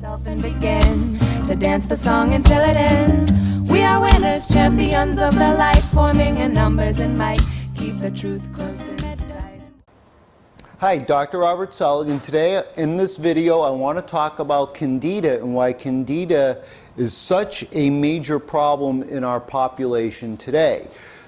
And begin to dance the song until it ends. We are winners, champions of the light, forming in numbers and might. Keep the truth close in sight. Hi, Dr. Robert Sullivan. Today in this video I want to talk about Candida and why Candida is such a major problem in our population today.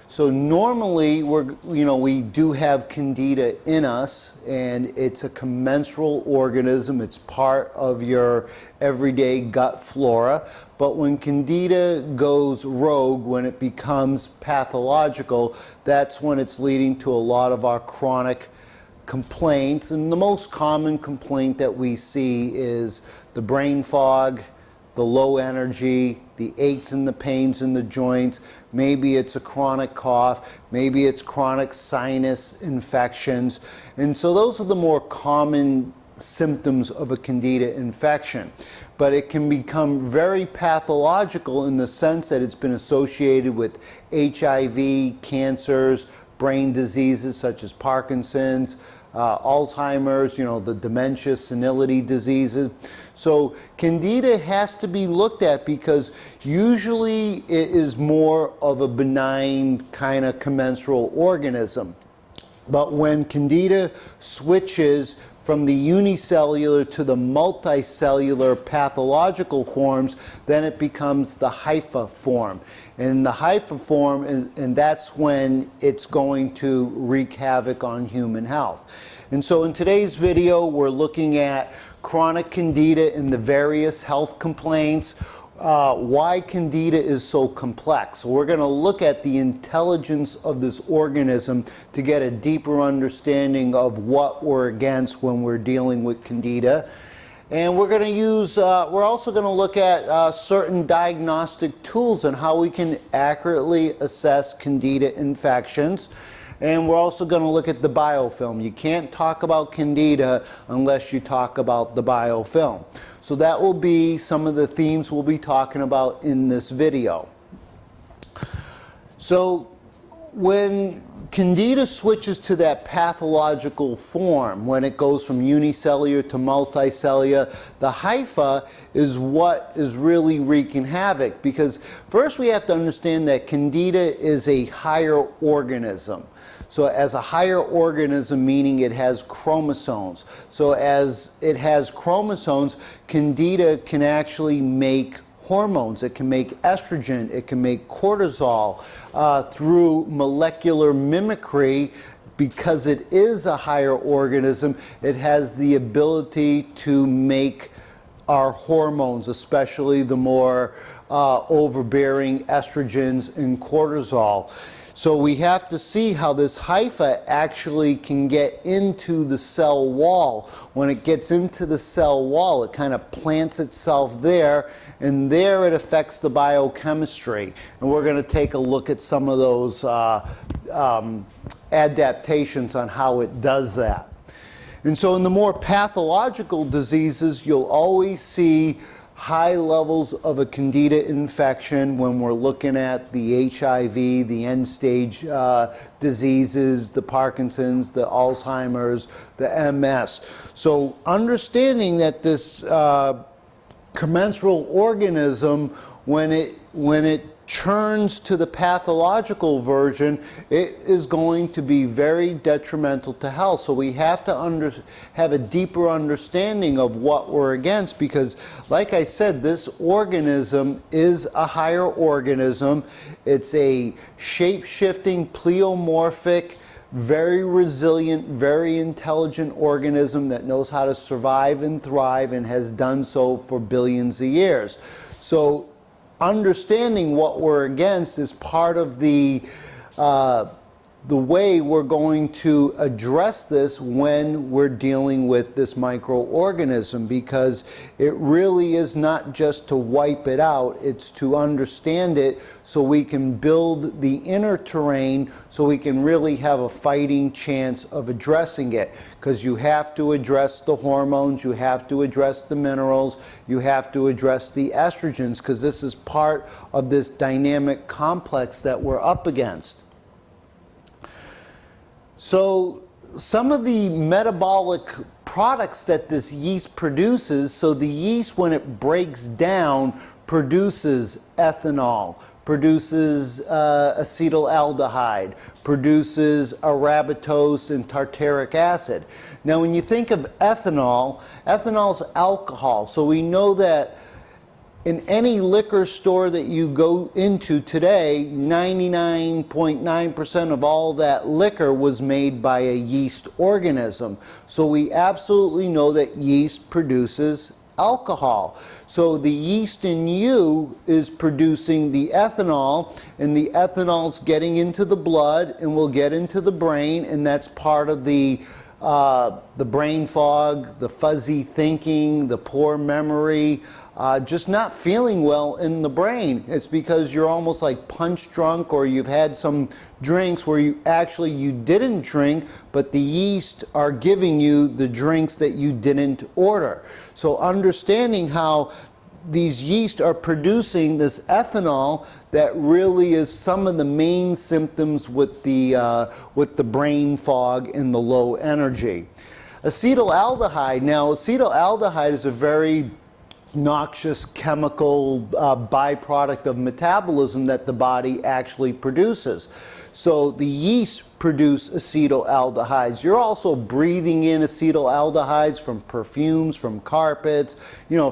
So normally we do have Candida in us, and it's a commensal organism. It's part of your everyday gut flora. But when Candida goes rogue, when it becomes pathological, that's when it's leading to a lot of our chronic complaints. And the most common complaint that we see is the brain fog, the low energy, the aches and the pains in the joints. Maybe it's a chronic cough, maybe it's chronic sinus infections. And so those are the more common symptoms of a Candida infection. But it can become very pathological in the sense that it's been associated with HIV, cancers, brain diseases such as Parkinson's, Alzheimer's, the dementia, senility diseases. So Candida has to be looked at because usually it is more of a benign kind of commensal organism. But when Candida switches from the unicellular to the multicellular pathological forms, then it becomes the hypha form. And the hypha form, and that's when it's going to wreak havoc on human health. And so in today's video, we're looking at chronic Candida and the various health complaints, why Candida is so complex. So we're going to look at the intelligence of this organism to get a deeper understanding of what we're against when we're dealing with Candida. And we're going to use, we're also going to look at certain diagnostic tools and how we can accurately assess Candida infections. And we're also going to look at the biofilm. You can't talk about Candida unless you talk about the biofilm. So that will be some of the themes we'll be talking about in this video. So when Candida switches to that pathological form, when it goes from unicellular to multicellular, the hypha is what is really wreaking havoc. Because first we have to understand that Candida is a higher organism. So as a higher organism, meaning it has chromosomes. So as it has chromosomes, Candida can actually make hormones. It can make estrogen, it can make cortisol through molecular mimicry. Because it is a higher organism, it has the ability to make our hormones, especially the more overbearing estrogens and cortisol. So we have to see how this hypha actually can get into the cell wall. When it gets into the cell wall, it kind of plants itself there, and there it affects the biochemistry. And we're going to take a look at some of those adaptations on how it does that. And so in the more pathological diseases, you'll always see high levels of a Candida infection when we're looking at the HIV, the end-stage diseases, the Parkinson's, the Alzheimer's, the MS. So understanding that this commensal organism, when it churns to the pathological version, it is going to be very detrimental to health. So we have to have a deeper understanding of what we're against, because like I said, this organism is a higher organism. It's a shape-shifting, pleomorphic, very resilient, very intelligent organism that knows how to survive and thrive and has done so for billions of years. So understanding what we're against is part of the way we're going to address this when we're dealing with this microorganism, because it really is not just to wipe it out, it's to understand it so we can build the inner terrain so we can really have a fighting chance of addressing it. Because you have to address the hormones, you have to address the minerals, you have to address the estrogens, because this is part of this dynamic complex that we're up against. So some of the metabolic products that this yeast produces. So the yeast, when it breaks down, produces ethanol, produces acetaldehyde, produces arabidose and tartaric acid. Now when you think of ethanol, ethanol is alcohol. So we know that in any liquor store that you go into today, 99.9% of all that liquor was made by a yeast organism. So we absolutely know that yeast produces alcohol. So the yeast in you is producing the ethanol, and the ethanol's getting into the blood and will get into the brain, and that's part of the brain fog, the fuzzy thinking, the poor memory, just not feeling well in the brain. It's because you're almost like punch drunk, or you've had some drinks where you didn't drink, but the yeast are giving you the drinks that you didn't order. So understanding how these yeast are producing this ethanol, that really is some of the main symptoms with the brain fog and the low energy. Acetaldehyde. Now, acetaldehyde is a very noxious chemical byproduct of metabolism that the body actually produces. So the yeast produce acetaldehydes. You're also breathing in acetaldehydes from perfumes, from carpets,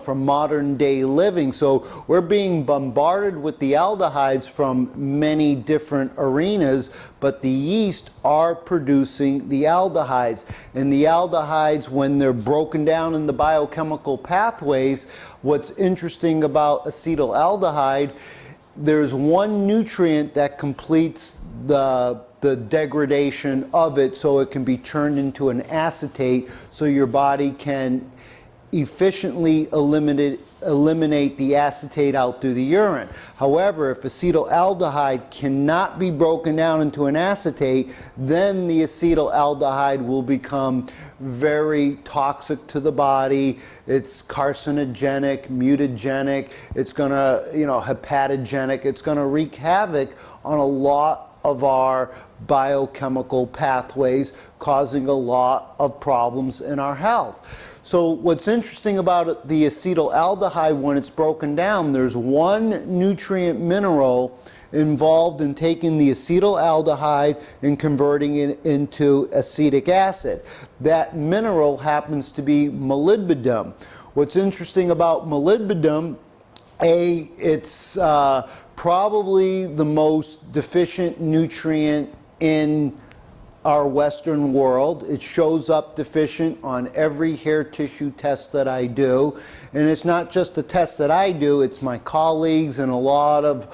from modern day living. So we're being bombarded with the aldehydes from many different arenas, but the yeast are producing the aldehydes. And the aldehydes, when they're broken down in the biochemical pathways, what's interesting about acetaldehyde, there's one nutrient that completes the degradation of it, so it can be turned into an acetate, so your body can efficiently eliminate the acetate out through the urine. However, if acetaldehyde cannot be broken down into an acetate, then the acetaldehyde will become very toxic to the body. It's carcinogenic, mutagenic, it's gonna, hepatogenic, it's gonna wreak havoc on a lot of our biochemical pathways, causing a lot of problems in our health. So what's interesting about the acetaldehyde, when it's broken down, there's one nutrient mineral involved in taking the acetaldehyde and converting it into acetic acid. That mineral happens to be molybdenum. What's interesting about molybdenum, it's probably the most deficient nutrient in our Western world. It shows up deficient on every hair tissue test that I do. And it's not just the test that I do, it's my colleagues and a lot of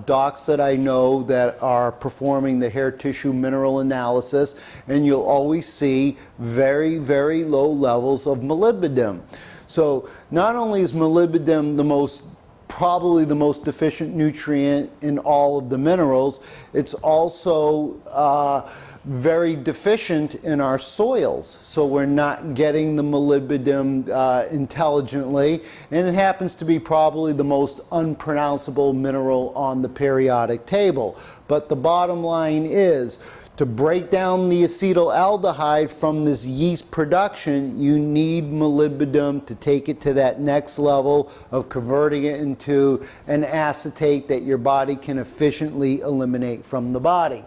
docs that I know that are performing the hair tissue mineral analysis, and you'll always see very, very low levels of molybdenum. So not only is molybdenum probably the most deficient nutrient in all of the minerals, it's also very deficient in our soils. So we're not getting the molybdenum intelligently, and it happens to be probably the most unpronounceable mineral on the periodic table. But the bottom line is, to break down the acetaldehyde from this yeast production, you need molybdenum to take it to that next level of converting it into an acetate that your body can efficiently eliminate from the body.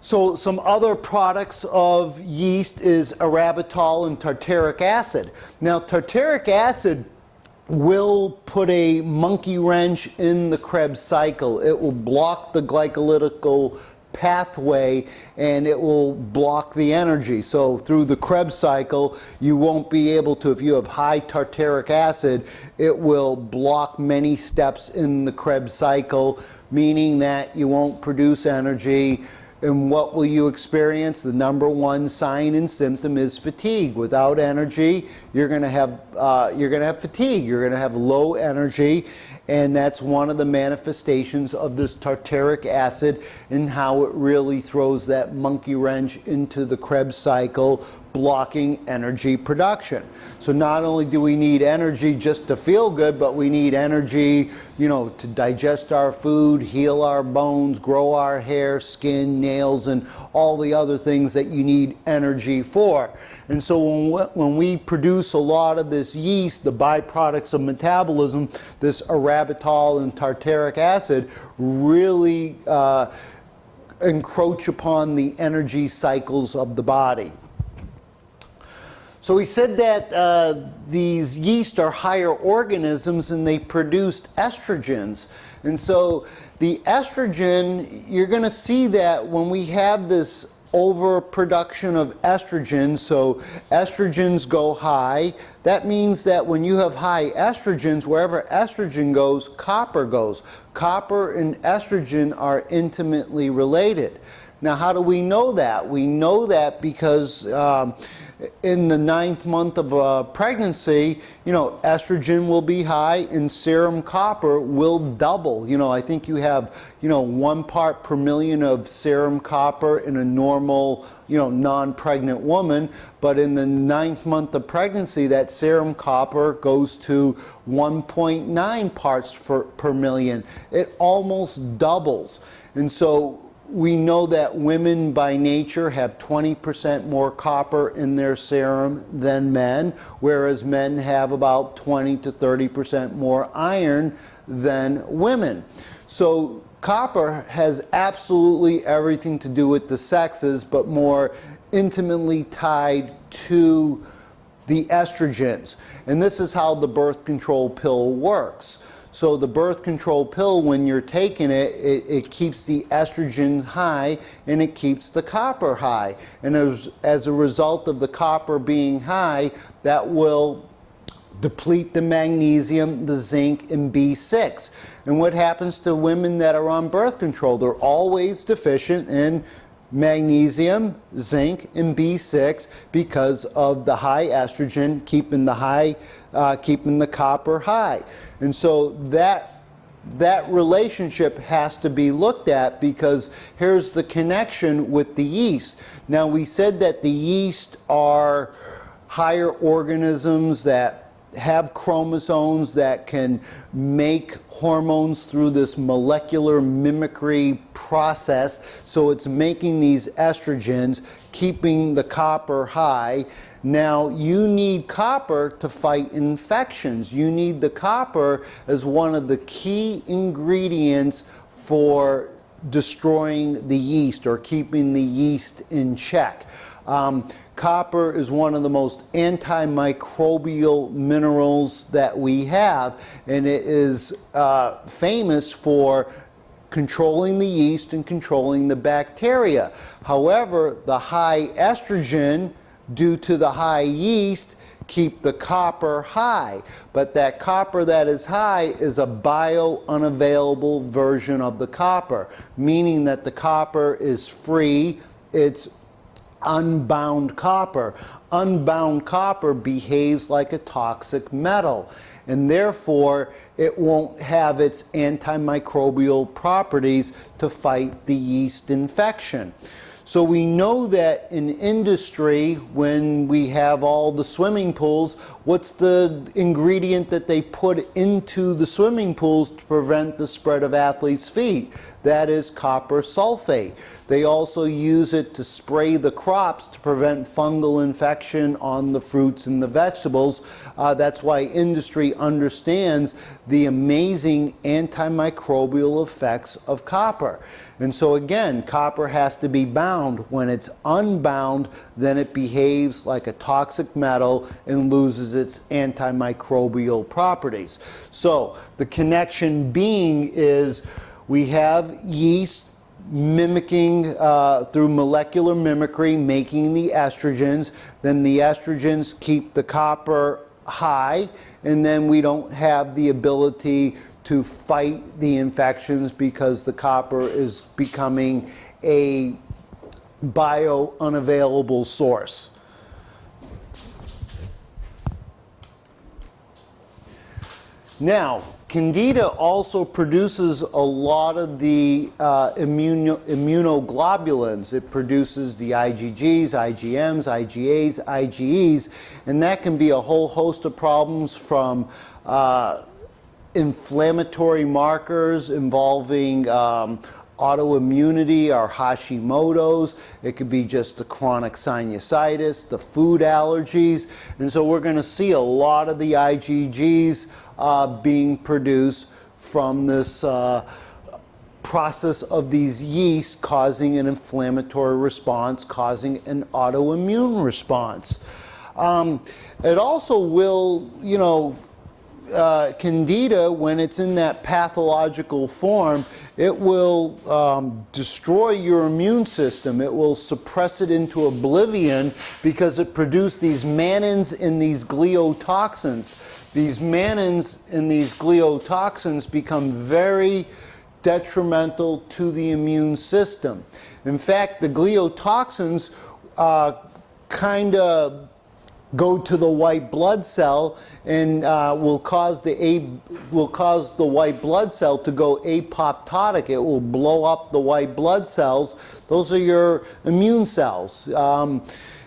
So some other products of yeast is arabidol and tartaric acid. Now, tartaric acid will put a monkey wrench in the Krebs cycle. It will block the glycolytical pathway, and it will block the energy. So through the Krebs cycle, you won't be able to, if you have high tartaric acid, it will block many steps in the Krebs cycle, meaning that you won't produce energy. And what will you experience? The number one sign and symptom is fatigue. Without energy, you're going to have fatigue. You're going to have low energy, and that's one of the manifestations of this tartaric acid and how it really throws that monkey wrench into the Krebs cycle, blocking energy production. So not only do we need energy just to feel good, but we need energy, to digest our food, heal our bones, grow our hair, skin, nails, and all the other things that you need energy for. And so when we produce a lot of this yeast, the byproducts of metabolism, this arabitol and tartaric acid really encroach upon the energy cycles of the body. So we said that these yeast are higher organisms and they produce estrogens. And so the estrogen, you're going to see that when we have this overproduction of estrogen, so estrogens go high, that means that when you have high estrogens, wherever estrogen goes, copper goes. Copper and estrogen are intimately related. Now, how do we know that? We know that because in the 9th month of pregnancy, estrogen will be high and serum copper will double. I think you have, 1 part per million of serum copper in a normal, non-pregnant woman. But in the 9th month of pregnancy, that serum copper goes to 1.9 parts per million. It almost doubles. And so we know that women by nature have 20% more copper in their serum than men, whereas men have about 20 to 30% more iron than women. So copper has absolutely everything to do with the sexes, but more intimately tied to the estrogens. And this is how the birth control pill works. So the birth control pill, when you're taking it, it keeps the estrogen high and it keeps the copper high. And as a result of the copper being high, that will deplete the magnesium, the zinc, and B6. And what happens to women that are on birth control? They're always deficient in magnesium, zinc, and B6 because of the high estrogen keeping the copper high. And so that relationship has to be looked at, because here's the connection with the yeast. Now, we said that the yeast are higher organisms that have chromosomes that can make hormones through this molecular mimicry process. So it's making these estrogens, keeping the copper high. Now, you need copper to fight infections. You need the copper as one of the key ingredients for destroying the yeast or keeping the yeast in check. Copper is one of the most antimicrobial minerals that we have, and it is famous for controlling the yeast and controlling the bacteria. However, the high estrogen, due to the high yeast, keep the copper high. But that copper that is high is a bio-unavailable version of the copper, meaning that the copper is free. It's unbound copper. Unbound copper behaves like a toxic metal, and therefore it won't have its antimicrobial properties to fight the yeast infection. So we know that in industry, when we have all the swimming pools, what's the ingredient that they put into the swimming pools to prevent the spread of athlete's feet? That is copper sulfate. They also use it to spray the crops to prevent fungal infection on the fruits and the vegetables. That's why industry understands the amazing antimicrobial effects of copper. And so again, copper has to be bound. When it's unbound, then it behaves like a toxic metal and loses its antimicrobial properties. So the connection being is we have yeast mimicking through molecular mimicry, making the estrogens. Then the estrogens keep the copper high, and then we don't have the ability to fight the infections because the copper is becoming a bio-unavailable source. Now, Candida also produces a lot of the immunoglobulins. It produces the IgGs, IgMs, IgAs, IgEs, and that can be a whole host of problems, from inflammatory markers involving autoimmunity, our Hashimoto's. It could be just the chronic sinusitis, the food allergies. And so we're going to see a lot of the IgGs being produced from this process of these yeasts causing an inflammatory response, causing an autoimmune response. It also will, Candida, when it's in that pathological form, it will destroy your immune system. It will suppress it into oblivion because it produced these mannins and these gliotoxins. These mannins and these gliotoxins become very detrimental to the immune system. In fact, the gliotoxins kind of go to the white blood cell and will cause the white blood cell to go apoptotic. It will blow up the white blood cells. Those are your immune cells.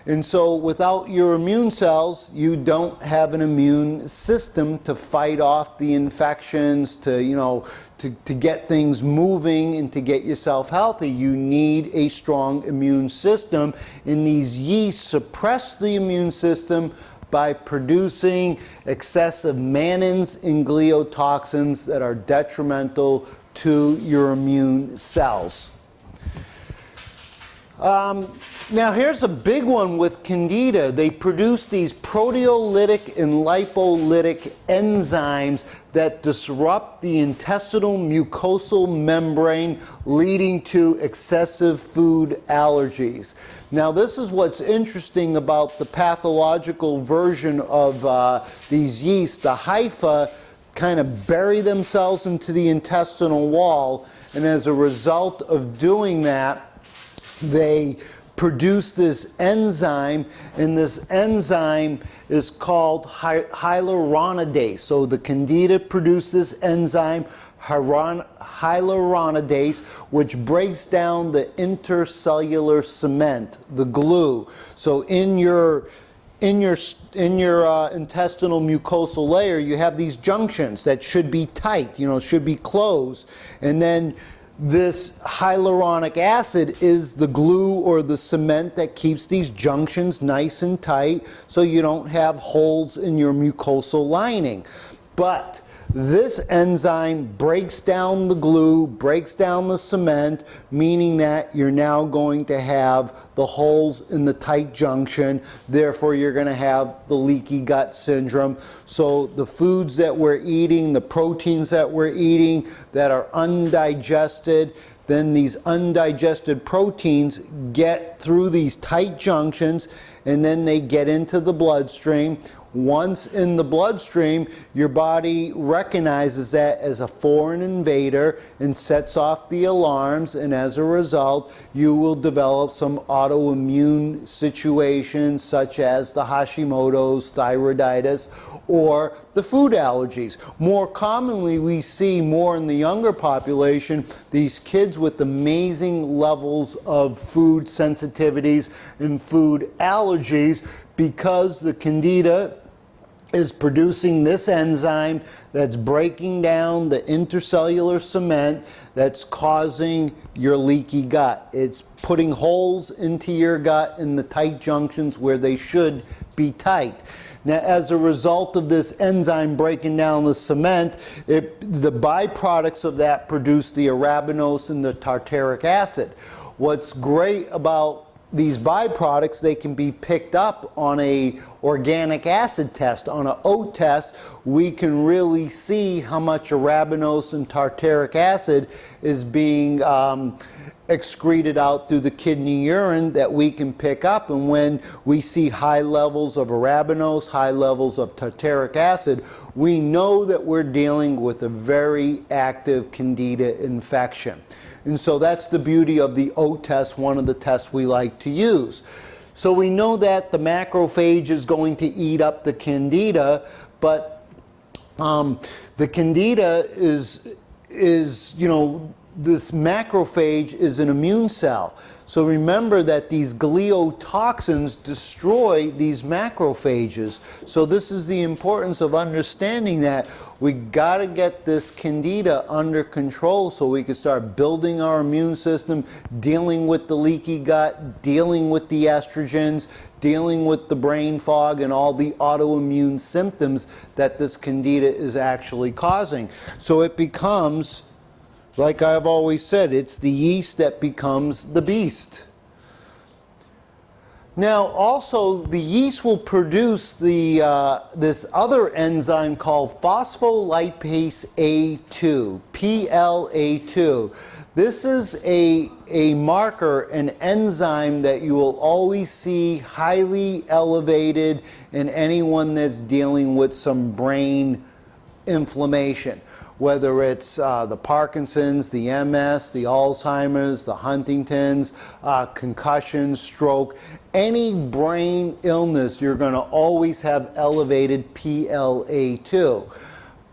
And so without your immune cells, you don't have an immune system to fight off the infections, to get things moving and to get yourself healthy. You need a strong immune system, and these yeasts suppress the immune system by producing excessive mannins and gliotoxins that are detrimental to your immune cells. Now here's a big one with Candida. They produce these proteolytic and lipolytic enzymes that disrupt the intestinal mucosal membrane, leading to excessive food allergies. Now this is what's interesting about the pathological version of these yeasts. The hyphae kind of bury themselves into the intestinal wall, and as a result of doing that, they produce this enzyme, and this enzyme is called hyaluronidase. So the Candida produce this enzyme, hyaluronidase, which breaks down the intercellular cement, the glue. So in your intestinal mucosal layer, you have these junctions that should be tight, should be closed, and then this hyaluronic acid is the glue or the cement that keeps these junctions nice and tight so you don't have holes in your mucosal lining. But this enzyme breaks down the glue, breaks down the cement, meaning that you're now going to have the holes in the tight junction. Therefore, you're going to have the leaky gut syndrome. So the foods that we're eating, the proteins that we're eating that are undigested, then these undigested proteins get through these tight junctions, and then they get into the bloodstream. Once in the bloodstream, your body recognizes that as a foreign invader and sets off the alarms, and as a result, you will develop some autoimmune situations such as the Hashimoto's, thyroiditis, or the food allergies. More commonly, we see more in the younger population, these kids with amazing levels of food sensitivities and food allergies, because the Candida is producing this enzyme that's breaking down the intercellular cement that's causing your leaky gut. It's putting holes into your gut in the tight junctions where they should be tight. Now, as a result of this enzyme breaking down the cement, the byproducts of that produce the arabinose and the tartaric acid. What's great about these byproducts, they can be picked up on a organic acid test. On an O test, we can really see how much arabinose and tartaric acid is being excreted out through the kidney urine that we can pick up. And when we see high levels of arabinose, high levels of tartaric acid, we know that we're dealing with a very active Candida infection. And so that's the beauty of the O test, one of the tests we like to use. So we know that the macrophage is going to eat up the Candida, but the Candida is this macrophage is an immune cell. So remember that these gliotoxins destroy these macrophages. So this is the importance of understanding that we got to get this Candida under control so we can start building our immune system, dealing with the leaky gut, dealing with the estrogens, dealing with the brain fog and all the autoimmune symptoms that this Candida is actually causing. So it becomes, like I've always said, it's the yeast that becomes the beast. Now also the yeast will produce this other enzyme called phospholipase A2, PLA2. This is a marker, an enzyme that you will always see highly elevated in anyone that's dealing with some brain inflammation. Whether it's the Parkinson's, the MS, the Alzheimer's, the Huntington's, concussion, stroke, any brain illness, you're going to always have elevated PLA2.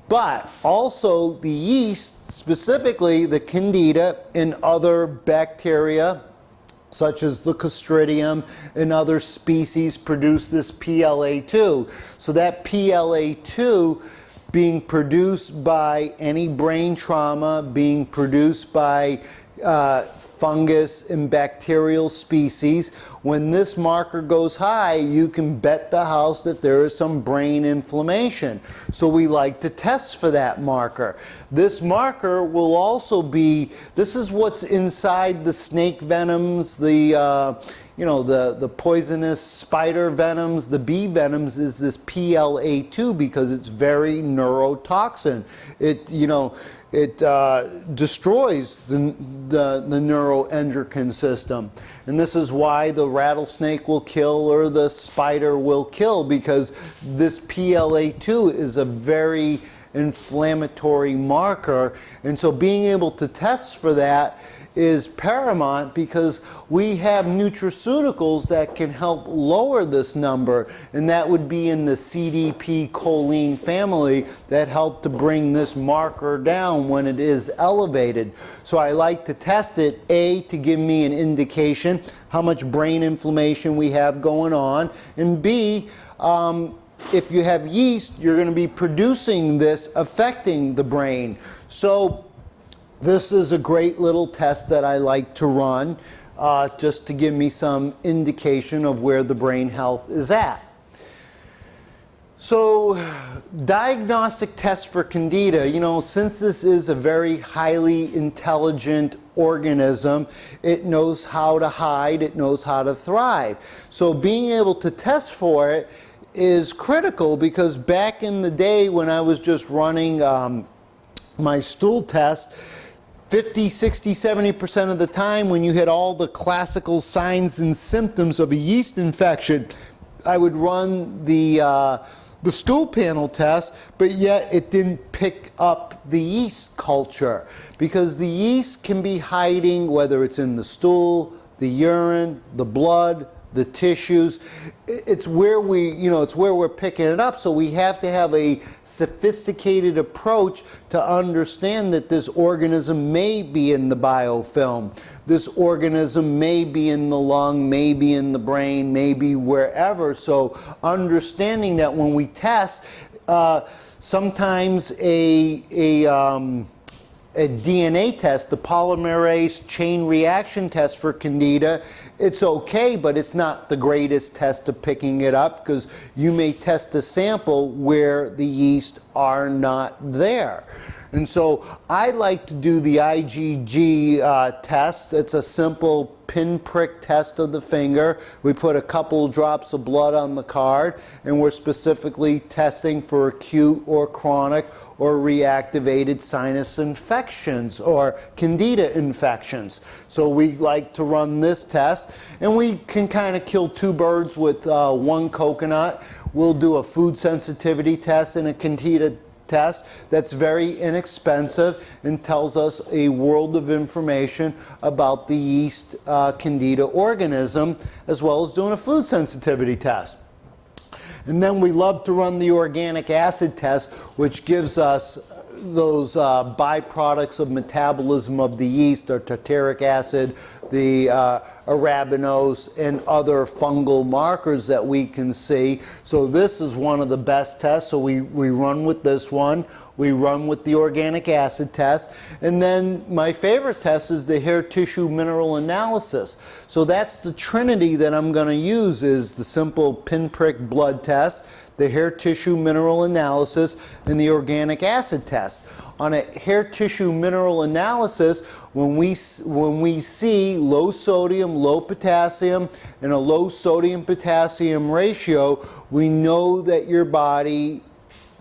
But also the yeast, specifically the Candida and other bacteria, such as the Clostridium and other species, produce this PLA2. So that PLA2 being produced by any brain trauma, being produced by fungus and bacterial species, when this marker goes high, you can bet the house that there is some brain inflammation. So we like to test for that marker. This marker will also be, this is what's inside the snake venoms, the poisonous spider venoms, the bee venoms, is this PLA2 because it's very neurotoxin. It destroys the neuroendocrine system. And this is why the rattlesnake will kill or the spider will kill, because this PLA2 is a very inflammatory marker. And so being able to test for that is paramount, because we have nutraceuticals that can help lower this number, and that would be in the CDP choline family that help to bring this marker down when it is elevated. So I like to test it, A, to give me an indication how much brain inflammation we have going on, and B, if you have yeast, you're going to be producing this, affecting the brain. So this is a great little test that I like to run just to give me some indication of where the brain health is at. So diagnostic test for Candida, since this is a very highly intelligent organism, it knows how to hide, it knows how to thrive. So being able to test for it is critical, because back in the day when I was just running my stool test, 50, 60, 70% of the time when you had all the classical signs and symptoms of a yeast infection, I would run the stool panel test, but yet it didn't pick up the yeast culture, because the yeast can be hiding, whether it's in the stool, the urine, the blood, the tissues. It's where it's where we're picking it up. So we have to have a sophisticated approach to understand that this organism may be in the biofilm. This organism may be in the lung, may be in the brain, may be wherever. So understanding that when we test, sometimes a DNA test, the polymerase chain reaction test for Candida, it's okay, but it's not the greatest test of picking it up, because you may test a sample where the yeast are not there. And so I like to do the IgG test. It's a simple pinprick test of the finger. We put a couple drops of blood on the card, and we're specifically testing for acute or chronic or reactivated sinus infections or Candida infections. So we like to run this test, and we can kind of kill two birds with one coconut. We'll do a food sensitivity test and a Candida test that's very inexpensive and tells us a world of information about the yeast Candida organism, as well as doing a food sensitivity test. And then we love to run the organic acid test, which gives us byproducts of metabolism of the yeast are tartaric acid, the arabinose, and other fungal markers that we can see. So this is one of the best tests. So we run with this one. We run with the organic acid test. And then my favorite test is the hair tissue mineral analysis. So that's the trinity that I'm going to use, is the simple pinprick blood test, the hair tissue mineral analysis, and the organic acid test. On a hair tissue mineral analysis, when we see low sodium, low potassium, and a low sodium potassium ratio, we know that your body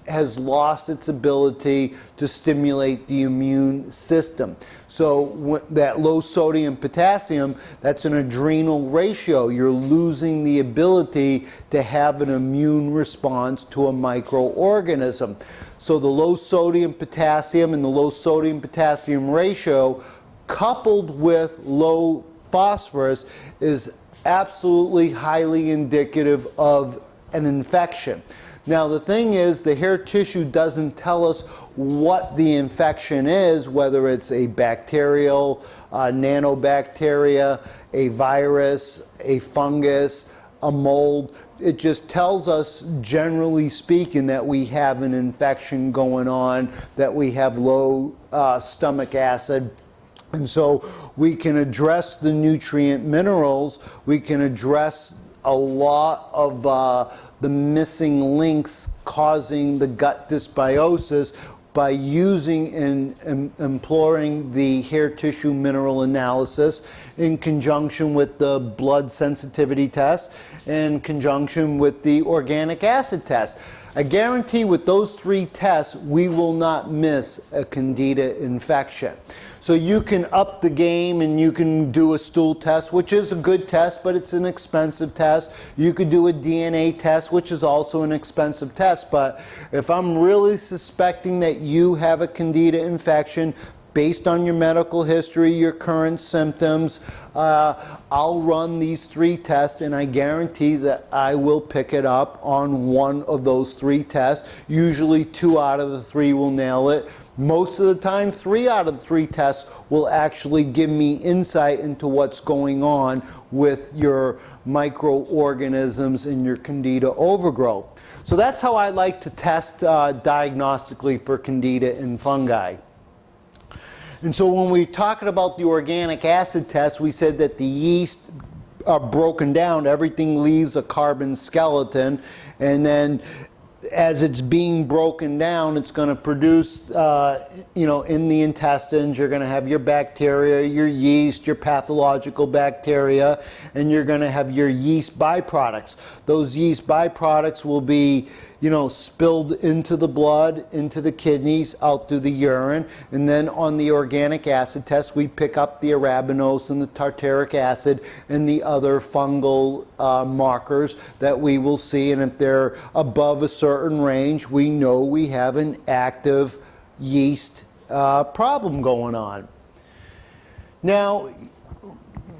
has lost its ability to stimulate the immune system. So that low sodium potassium, that's an adrenal ratio. You're losing the ability to have an immune response to a microorganism. So the low sodium potassium and the low sodium potassium ratio coupled with low phosphorus is absolutely highly indicative of an infection. Now the thing is, the hair tissue doesn't tell us what the infection is, whether it's a bacterial, nanobacteria, a virus, a fungus, a mold. It just tells us, generally speaking, that we have an infection going on, that we have low stomach acid. And so we can address the nutrient minerals, we can address a lot of the missing links causing the gut dysbiosis by using and employing the hair tissue mineral analysis in conjunction with the blood sensitivity test, in conjunction with the organic acid test. I guarantee with those 3 tests, we will not miss a Candida infection. So you can up the game and you can do a stool test, which is a good test, but it's an expensive test. You could do a DNA test, which is also an expensive test. But if I'm really suspecting that you have a Candida infection, based on your medical history, your current symptoms, I'll run these 3 tests, and I guarantee that I will pick it up on one of those 3 tests. Usually 2 out of the 3 will nail it. Most of the time, 3 out of the 3 tests will actually give me insight into what's going on with your microorganisms in your Candida overgrowth. So that's how I like to test diagnostically for Candida and fungi. And so when we're talking about the organic acid test, we said that the yeast are broken down. Everything leaves a carbon skeleton, and then as it's being broken down, it's going to produce, in the intestines, you're going to have your bacteria, your yeast, your pathological bacteria, and you're going to have your yeast byproducts. Those yeast byproducts will be, spilled into the blood, into the kidneys, out through the urine. And then on the organic acid test, we pick up the arabinose and the tartaric acid and the other fungal markers that we will see. And if they're above a certain range, we know we have an active yeast problem going on. Now,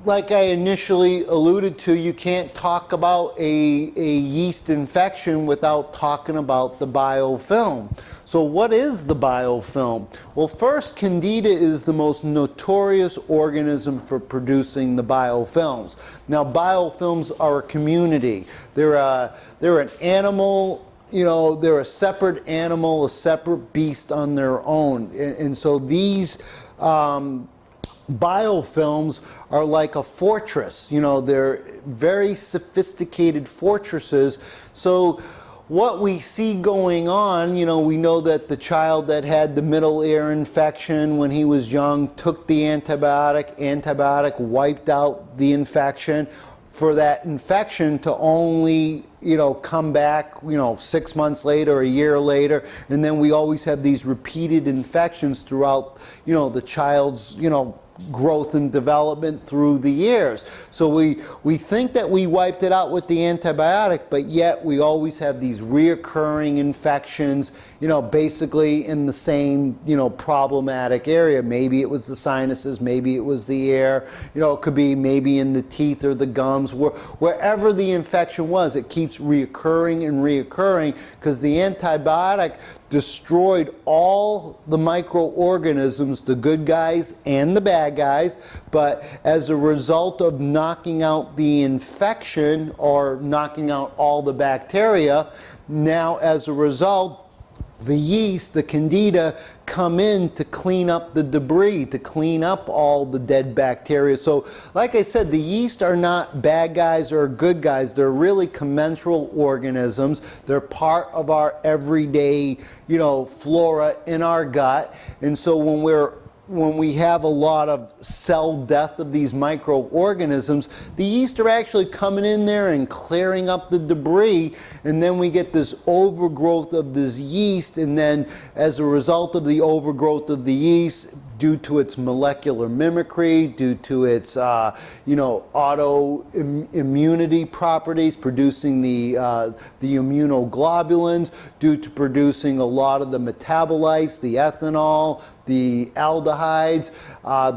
like I initially alluded to, you can't talk about a yeast infection without talking about the biofilm. So what is the biofilm? Well, first, Candida is the most notorious organism for producing the biofilms. Now, biofilms are a community. They're an animal, they're a separate animal, a separate beast on their own. And so these biofilms are like a fortress. They're very sophisticated fortresses. So what we see going on, we know that the child that had the middle ear infection when he was young took the antibiotic wiped out the infection. For that infection to only come back 6 months later, a year later, and then we always have these repeated infections throughout the child's growth and development through the years. So we think that we wiped it out with the antibiotic, but yet we always have these reoccurring infections, basically in the same, problematic area. Maybe it was the sinuses, maybe it was the air, it could be maybe in the teeth or the gums, wherever the infection was, it keeps keeps reoccurring and reoccurring because the antibiotic destroyed all the microorganisms, the good guys and the bad guys, but as a result of knocking out the infection or knocking out all the bacteria, now as a result, the yeast, the Candida, come in to clean up the debris, to clean up all the dead bacteria. So, like I said, the yeast are not bad guys or good guys. They're really commensal organisms. They're part of our everyday, flora in our gut. And so when we have a lot of cell death of these microorganisms, the yeast are actually coming in there and clearing up the debris, and then we get this overgrowth of this yeast, and then as a result of the overgrowth of the yeast, due to its molecular mimicry, due to its autoimmunity properties, producing the immunoglobulins, due to producing a lot of the metabolites, the ethanol, the aldehydes,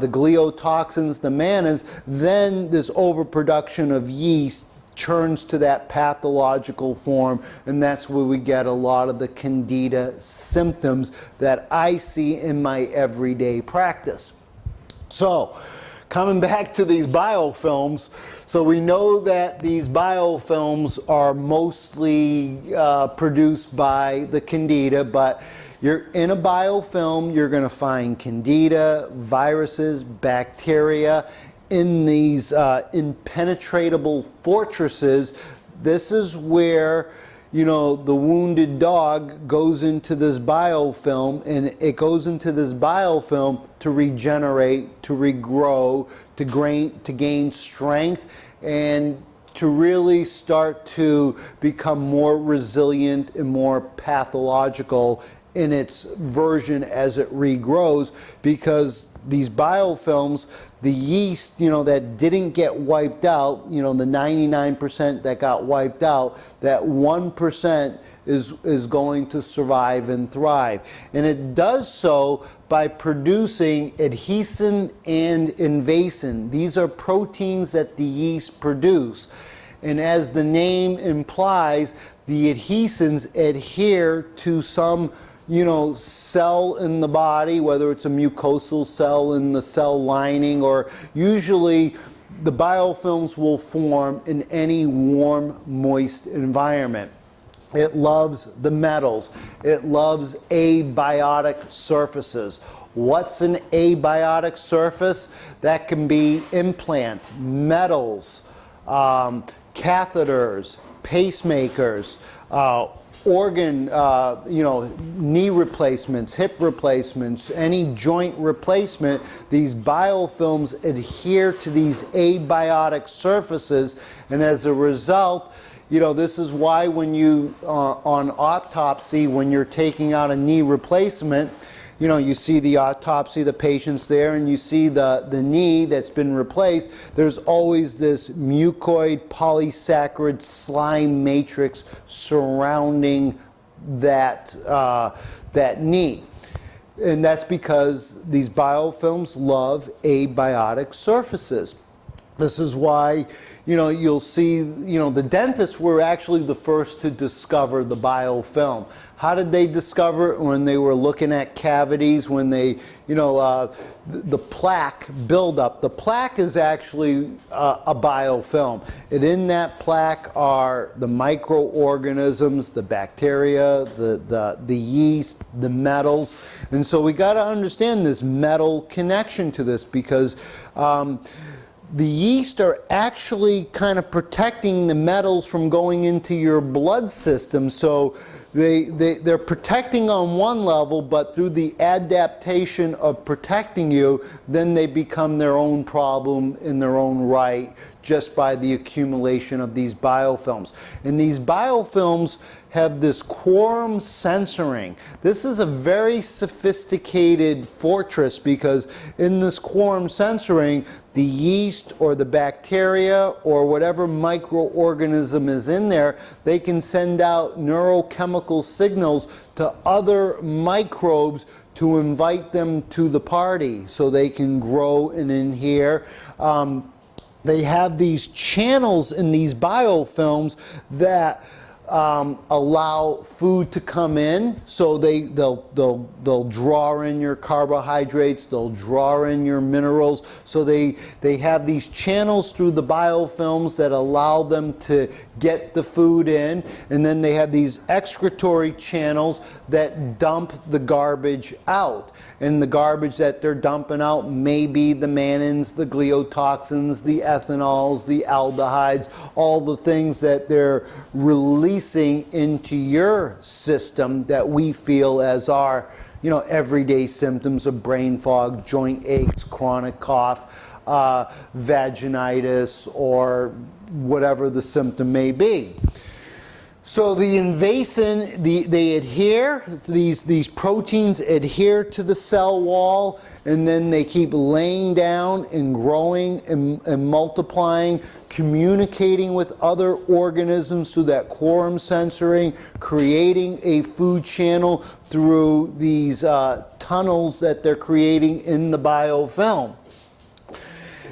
the gliotoxins, the mannans, then this overproduction of yeast churns to that pathological form, and that's where we get a lot of the Candida symptoms that I see in my everyday practice. So, coming back to these biofilms, so we know that these biofilms are mostly produced by the Candida, but you're in a biofilm, you're going to find Candida, viruses, bacteria, in these impenetrable fortresses. This is where the wounded dog goes into this biofilm, and it goes into this biofilm to regenerate, to regrow, to gain strength, and to really start to become more resilient and more pathological in its version as it regrows, because these biofilms, the yeast, that didn't get wiped out, the 99% that got wiped out, that 1% is going to survive and thrive. And it does so by producing adhesin and invasin. These are proteins that the yeast produce. And as the name implies, the adhesins adhere to some cell in the body, whether it's a mucosal cell in the cell lining, or usually the biofilms will form in any warm, moist environment. It loves the metals. It loves abiotic surfaces. What's an abiotic surface? That can be implants, metals, catheters, pacemakers, organ, knee replacements, hip replacements, any joint replacement. These biofilms adhere to these abiotic surfaces, and as a result, this is why when you, on autopsy, when you're taking out a knee replacement, you see the autopsy, the patient's there, and you see the knee that's been replaced. There's always this mucoid polysaccharide slime matrix surrounding that knee. And that's because these biofilms love abiotic surfaces. This is why, you'll see, the dentists were actually the first to discover the biofilm. How did they discover it? When they were looking at cavities, when they, the plaque buildup. The plaque is actually a biofilm. And in that plaque are the microorganisms, the bacteria, the yeast, the metals. And so we got to understand this metal connection to this, because the yeast are actually kind of protecting the metals from going into your blood system. So they're protecting on one level, but through the adaptation of protecting you, then they become their own problem in their own right, just by the accumulation of these biofilms. And these biofilms have this quorum censoring. This is a very sophisticated fortress, because in this quorum censoring, the yeast or the bacteria or whatever microorganism is in there, they can send out neurochemical signals to other microbes to invite them to the party so they can grow and adhere. they have these channels in these biofilms that allow food to come in. So they'll draw in your carbohydrates, they'll draw in your minerals. So they have these channels through the biofilms that allow them to get the food in, and then they have these excretory channels that dump the garbage out. And the garbage that they're dumping out may be the mannins, the gliotoxins, the ethanols, the aldehydes, all the things that they're releasing into your system that we feel as our, everyday symptoms of brain fog, joint aches, chronic cough, vaginitis, or whatever the symptom may be. So the invasin, they adhere, these proteins adhere to the cell wall, and then they keep laying down and growing and multiplying, communicating with other organisms through that quorum sensoring, creating a food channel through these tunnels that they're creating in the biofilm.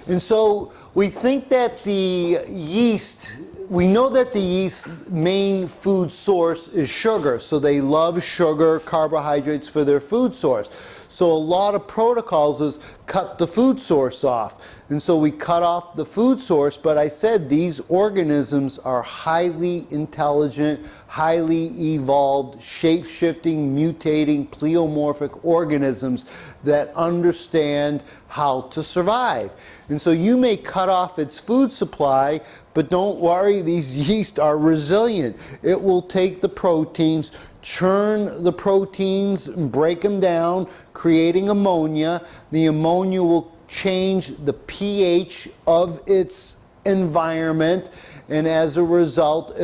And so we think that the yeast, we know that the yeast's main food source is sugar, so they love sugar, carbohydrates for their food source. So a lot of protocols is cut the food source off. And so we cut off the food source, but I said these organisms are highly intelligent, highly evolved, shape-shifting, mutating, pleomorphic organisms that understand how to survive. And so you may cut off its food supply, but don't worry, these yeast are resilient. It will take the proteins, churn the proteins, break them down, creating ammonia. The ammonia will change the pH of its environment, and as a result,